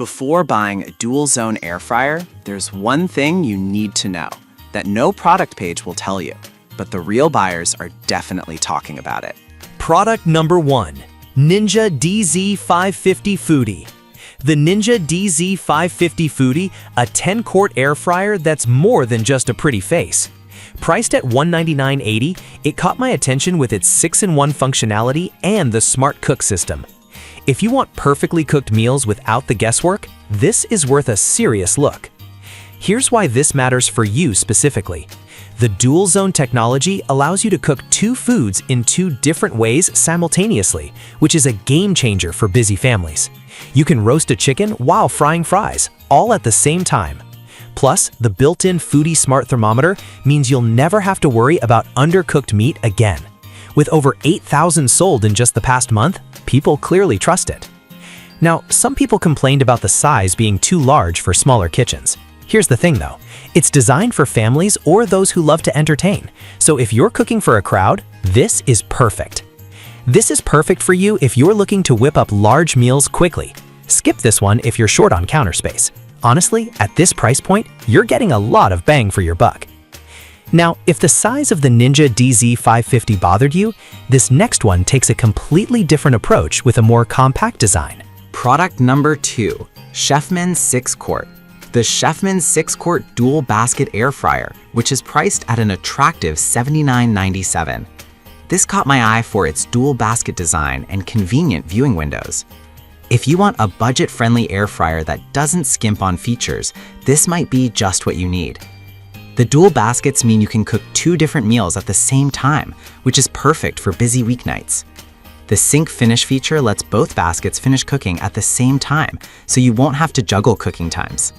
Before buying a dual-zone air fryer, there's one thing you need to know that no product page will tell you, but the real buyers are definitely talking about it. Product number 1, Ninja DZ550 Foodi. The Ninja DZ550 Foodi, a 10-quart air fryer that's more than just a pretty face. Priced at $199.80, it caught my attention with its 6-in-1 functionality and the Smart Cook system. If you want perfectly cooked meals without the guesswork, this is worth a serious look. Here's why this matters for you specifically. The dual-zone technology allows you to cook 2 foods in 2 different ways simultaneously, which is a game changer for busy families. You can roast a chicken while frying fries, all at the same time. Plus, the built-in Foodi Smart Thermometer means you'll never have to worry about undercooked meat again. With over 8,000 sold in just the past month, people clearly trust it. Now, some people complained about the size being too large for smaller kitchens. Here's the thing though, it's designed for families or those who love to entertain. So if you're cooking for a crowd, this is perfect. This is perfect for you if you're looking to whip up large meals quickly. Skip this one if you're short on counter space. Honestly, at this price point, you're getting a lot of bang for your buck. Now, if the size of the Ninja DZ550 bothered you, this next one takes a completely different approach with a more compact design. Product number 2, Chefman's 6-quart. The Chefman's 6-quart dual basket air fryer, which is priced at an attractive $79.97. This caught my eye for its dual basket design and convenient viewing windows. If you want a budget-friendly air fryer that doesn't skimp on features, this might be just what you need. The dual baskets mean you can cook 2 different meals at the same time, which is perfect for busy weeknights. The sync finish feature lets both baskets finish cooking at the same time, so you won't have to juggle cooking times.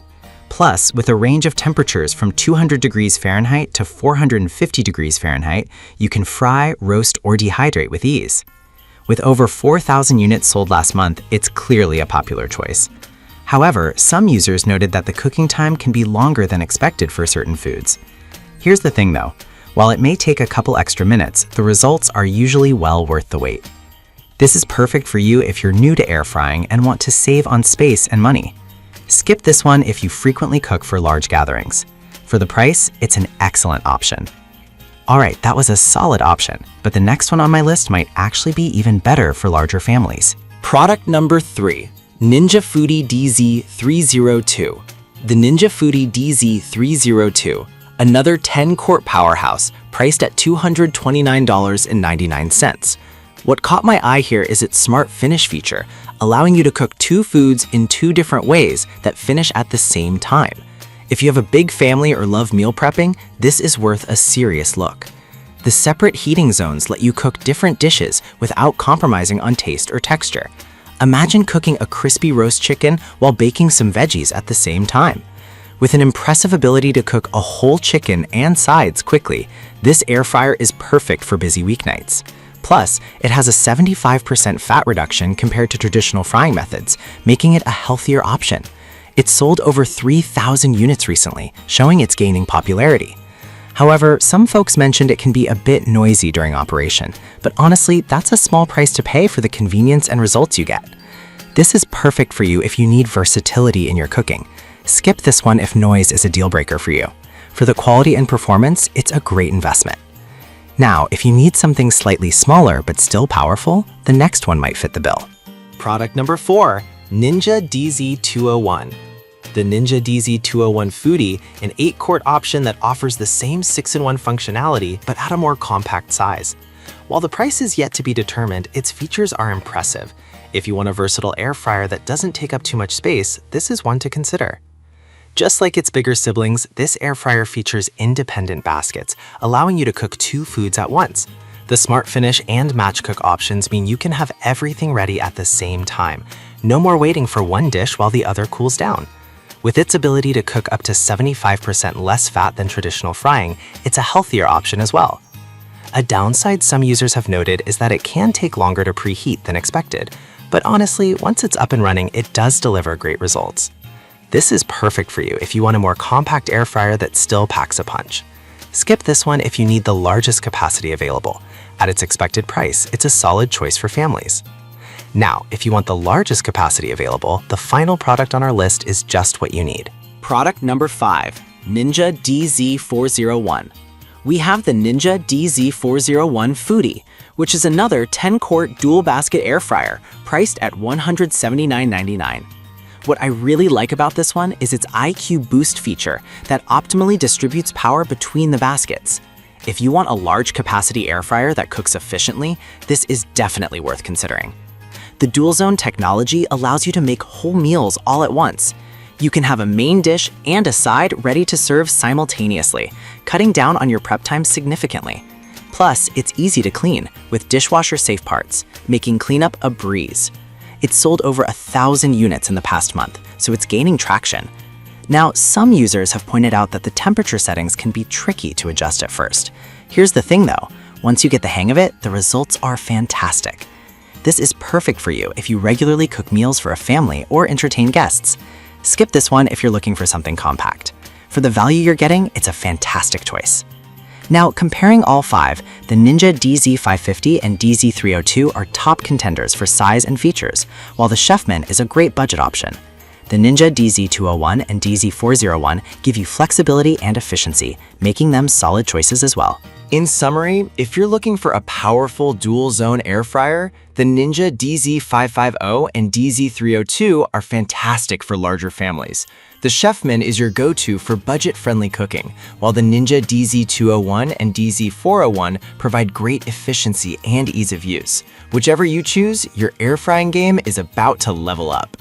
Plus, with a range of temperatures from 200 degrees Fahrenheit to 450 degrees Fahrenheit, you can fry, roast, or dehydrate with ease. With over 4,000 units sold last month, it's clearly a popular choice. However, some users noted that the cooking time can be longer than expected for certain foods. Here's the thing though, while it may take a couple extra minutes, the results are usually well worth the wait. This is perfect for you if you're new to air frying and want to save on space and money. Skip this one if you frequently cook for large gatherings. For the price, it's an excellent option. Alright, that was a solid option, but the next one on my list might actually be even better for larger families. Product number 3, Ninja Foodi DZ302. The Ninja Foodi DZ302, another 10-quart powerhouse priced at $229.99. What caught my eye here is its smart finish feature, allowing you to cook 2 foods in 2 different ways that finish at the same time. If you have a big family or love meal prepping, this is worth a serious look. The separate heating zones let you cook different dishes without compromising on taste or texture. Imagine cooking a crispy roast chicken while baking some veggies at the same time. With an impressive ability to cook a whole chicken and sides quickly, this air fryer is perfect for busy weeknights. Plus, it has a 75% fat reduction compared to traditional frying methods, making it a healthier option. It's sold over 3,000 units recently, showing it's gaining popularity. However, some folks mentioned it can be a bit noisy during operation, but honestly, that's a small price to pay for the convenience and results you get. This is perfect for you if you need versatility in your cooking. Skip this one if noise is a deal breaker for you. For the quality and performance, it's a great investment. Now, if you need something slightly smaller but still powerful, the next one might fit the bill. Product number 4, Ninja DZ201. The Ninja DZ201 Foodi, an 8-quart option that offers the same 6-in-1 functionality but at a more compact size. While the price is yet to be determined, its features are impressive. If you want a versatile air fryer that doesn't take up too much space, this is one to consider. Just like its bigger siblings, this air fryer features independent baskets, allowing you to cook 2 foods at once. The smart finish and match cook options mean you can have everything ready at the same time. No more waiting for one dish while the other cools down. With its ability to cook up to 75% less fat than traditional frying, it's a healthier option as well. A downside some users have noted is that it can take longer to preheat than expected, but honestly, once it's up and running, it does deliver great results. This is perfect for you if you want a more compact air fryer that still packs a punch. Skip this one if you need the largest capacity available. At its expected price, it's a solid choice for families. Now, if you want the largest capacity available, the final product on our list is just what you need. Product number 5, Ninja DZ401. We have the Ninja DZ401 Foodi, which is another 10-quart dual basket air fryer priced at $179.99. What I really like about this one is its IQ Boost feature that optimally distributes power between the baskets. If you want a large capacity air fryer that cooks efficiently, this is definitely worth considering. The dual zone technology allows you to make whole meals all at once. You can have a main dish and a side ready to serve simultaneously, cutting down on your prep time significantly. Plus, it's easy to clean with dishwasher-safe parts, making cleanup a breeze. It's sold over 1,000 units in the past month, so it's gaining traction. Now, some users have pointed out that the temperature settings can be tricky to adjust at first. Here's the thing though, once you get the hang of it, the results are fantastic. This is perfect for you if you regularly cook meals for a family or entertain guests. Skip this one if you're looking for something compact. For the value you're getting, it's a fantastic choice. Now, comparing all 5, the Ninja DZ550 and DZ302 are top contenders for size and features, while the Chefman is a great budget option. The Ninja DZ201 and DZ401 give you flexibility and efficiency, making them solid choices as well. In summary, if you're looking for a powerful dual-zone air fryer, the Ninja DZ550 and DZ302 are fantastic for larger families. The Chefman is your go-to for budget-friendly cooking, while the Ninja DZ201 and DZ401 provide great efficiency and ease of use. Whichever you choose, your air frying game is about to level up.